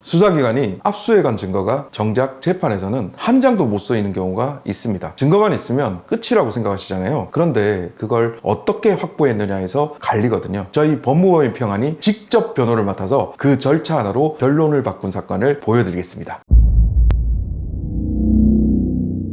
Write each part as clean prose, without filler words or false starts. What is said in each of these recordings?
수사기관이 압수해간 증거가 정작 재판에서는 한 장도 못 쓰이는 경우가 있습니다. 증거만 있으면 끝이라고 생각하시잖아요. 그런데 그걸 어떻게 확보했느냐에서 갈리거든요. 저희 법무법인 평안이 직접 변호를 맡아서 그 절차 하나로 결론을 바꾼 사건을 보여드리겠습니다.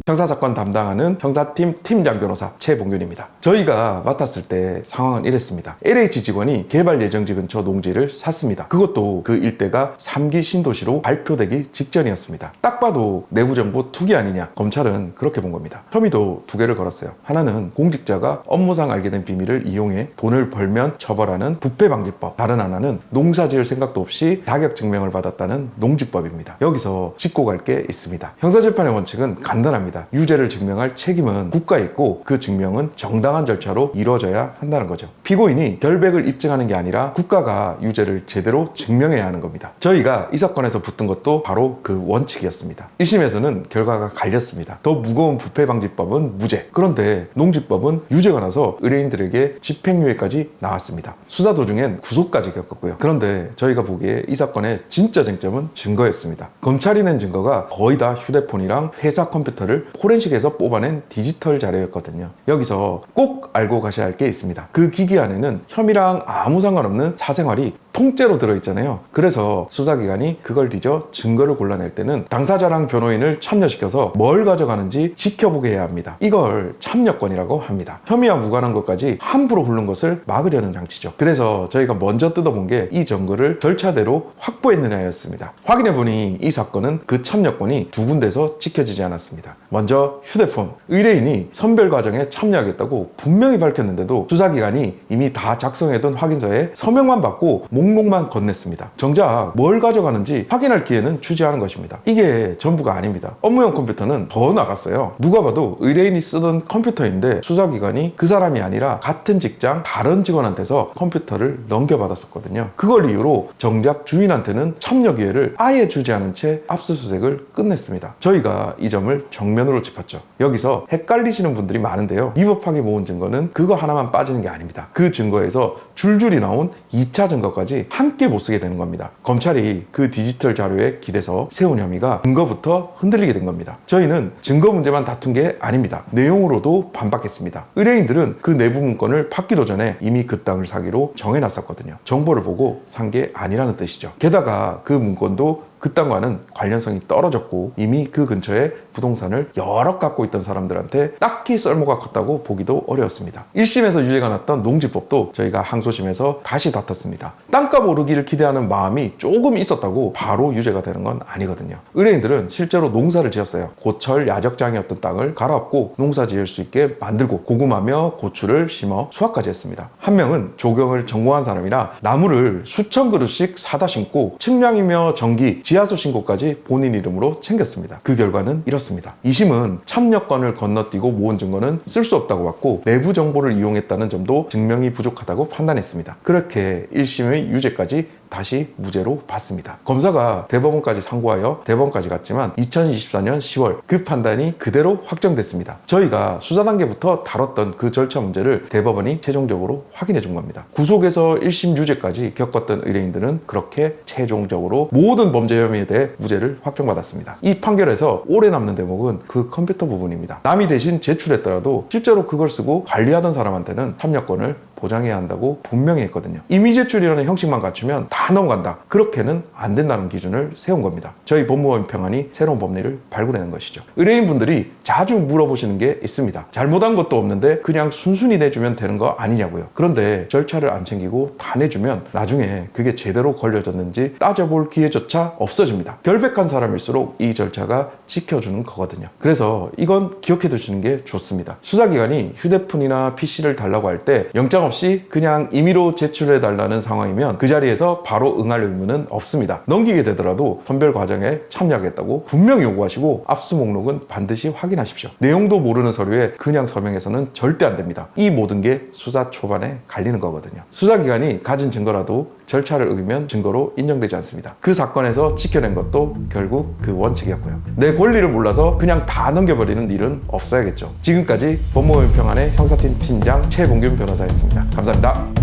형사사건 담당하는 형사팀 팀장 변호사 최봉균입니다. 저희가 맡았을 때 상황은 이랬습니다. LH 직원이 개발 예정지 근처 농지를 샀습니다. 그것도 그 일대가 3기 신도시로 발표되기 직전이었습니다. 딱 봐도 내부정보 투기 아니냐, 검찰은 그렇게 본 겁니다. 혐의도 두 개를 걸었어요. 하나는 공직자가 업무상 알게 된 비밀을 이용해 돈을 벌면 처벌하는 부패방지법, 다른 하나는 농사 지을 생각도 없이 자격증명을 받았다는 농지법입니다. 여기서 짚고 갈 게 있습니다. 형사재판의 원칙은 간단합니다. 유죄를 증명할 책임은 국가에 있고 그 증명은 정당한 절차로 이루어져야 한다는 거죠. 피고인이 결백을 입증하는 게 아니라 국가가 유죄를 제대로 증명해야 하는 겁니다. 저희가 이 사건에서 붙은 것도 바로 그 원칙이었습니다. 1심에서는 결과가 갈렸습니다. 더 무거운 부패방지법은 무죄, 그런데 농지법은 유죄가 나서 의뢰인들에게 집행유예까지 나왔습니다. 수사 도중엔 구속까지 겪었고요. 그런데 저희가 보기에 이 사건의 진짜 쟁점은 증거였습니다. 검찰이 낸 증거가 거의 다 휴대폰이랑 회사 컴퓨터를 포렌식에서 뽑아낸 디지털 자료였거든요. 여기서 꼭 알고 가셔야 할 게 있습니다. 그 기기 안에는 혐의랑 아무 상관없는 사생활이 통째로 들어있잖아요. 그래서 수사기관이 그걸 뒤져 증거를 골라낼 때는 당사자랑 변호인을 참여시켜서 뭘 가져가는지 지켜보게 해야 합니다. 이걸 참여권이라고 합니다. 혐의와 무관한 것까지 함부로 흐른 것을 막으려는 장치죠. 그래서 저희가 먼저 뜯어본 게 이 증거를 절차대로 확보했느냐였습니다. 확인해보니 이 사건은 그 참여권이 두 군데서 지켜지지 않았습니다. 먼저 휴대폰, 의뢰인이 선별 과정에 참여하겠다고 분명히 밝혔는데도 수사기관이 이미 다 작성해둔 확인서에 서명만 받고 목록만 건넸습니다. 정작 뭘 가져가는지 확인할 기회는 주지 않은 것입니다. 이게 전부가 아닙니다. 업무용 컴퓨터는 더 나갔어요. 누가 봐도 의뢰인이 쓰던 컴퓨터인데 수사기관이 그 사람이 아니라 같은 직장 다른 직원한테서 컴퓨터를 넘겨받았었거든요. 그걸 이유로 정작 주인한테는 참여 기회를 아예 주지 않은 채 압수수색을 끝냈습니다. 저희가 이 점을 정면으로 짚었죠. 여기서 헷갈리시는 분들이 많은데요. 위법하게 모은 증거는 그거 하나만 빠지는 게 아닙니다. 그 증거에서 줄줄이 나온 2차 증거까지 함께 못 쓰게 되는 겁니다. 검찰이 그 디지털 자료에 기대서 세운 혐의가 증거부터 흔들리게 된 겁니다. 저희는 증거 문제만 다툰 게 아닙니다. 내용으로도 반박했습니다. 의뢰인들은 그 내부 문건을 받기도 전에 이미 그 땅을 사기로 정해놨었거든요. 정보를 보고 산 게 아니라는 뜻이죠. 게다가 그 문건도 그 땅과는 관련성이 떨어졌고 이미 그 근처에 부동산을 여러 갖고 있던 사람들한테 딱히 썰모가 컸다고 보기도 어려웠습니다. 1심에서 유죄가 났던 농지법도 저희가 항소심에서 다시 다퉜습니다. 땅값 오르기를 기대하는 마음이 조금 있었다고 바로 유죄가 되는 건 아니거든요. 의뢰인들은 실제로 농사를 지었어요. 고철 야적장이었던 땅을 갈아엎고 농사 지을 수 있게 만들고 고구마며 고추를 심어 수확까지 했습니다. 한 명은 조경을 전공한 사람이라 나무를 수천 그루씩 사다 심고 측량이며 전기, 지하수 신고까지 본인 이름으로 챙겼습니다. 그 결과는 이렇습니다. 2심은 참여권을 건너뛰고 모은 증거는 쓸 수 없다고 봤고 내부 정보를 이용했다는 점도 증명이 부족하다고 판단했습니다. 그렇게 1심의 유죄까지 다시 무죄로 봤습니다. 검사가 대법원까지 상고하여 대법원까지 갔지만 2024년 10월 그 판단이 그대로 확정됐습니다. 저희가 수사 단계부터 다뤘던 그 절차 문제를 대법원이 최종적으로 확인해 준 겁니다. 구속에서 1심 유죄까지 겪었던 의뢰인들은 그렇게 최종적으로 모든 범죄 혐의에 대해 무죄를 확정받았습니다. 이 판결에서 오래 남는 대목은 그 컴퓨터 부분입니다. 남이 대신 제출했더라도 실제로 그걸 쓰고 관리하던 사람한테는 참여권을 보장해야 한다고 분명히 했거든요. 임의 제출이라는 형식만 갖추면 다 넘어간다. 그렇게는 안 된다는 기준을 세운 겁니다. 저희 법무법인 평안이 새로운 법리를 발굴해낸 것이죠. 의뢰인분들이 자주 물어보시는 게 있습니다. 잘못한 것도 없는데 그냥 순순히 내주면 되는 거 아니냐고요. 그런데 절차를 안 챙기고 다 내주면 나중에 그게 제대로 걸려졌는지 따져볼 기회조차 없어집니다. 결백한 사람일수록 이 절차가 지켜주는 거거든요. 그래서 이건 기억해 두시는 게 좋습니다. 수사기관이 휴대폰이나 PC를 달라고 할 때 영장 없이 그냥 임의로 제출해 달라는 상황이면 그 자리에서 바로 응할 의무는 없습니다. 넘기게 되더라도 선별 과정에 참여하겠다고 분명히 요구하시고 압수 목록은 반드시 확인하십시오. 내용도 모르는 서류에 그냥 서명해서는 절대 안 됩니다. 이 모든 게 수사 초반에 갈리는 거거든요. 수사기관이 가진 증거라도 절차를 어기면 증거로 인정되지 않습니다. 그 사건에서 지켜낸 것도 결국 그 원칙이었고요. 내 권리를 몰라서 그냥 다 넘겨버리는 일은 없어야겠죠. 지금까지 법무법인 평안의 형사팀 팀장 최봉균 변호사였습니다. 감사합니다.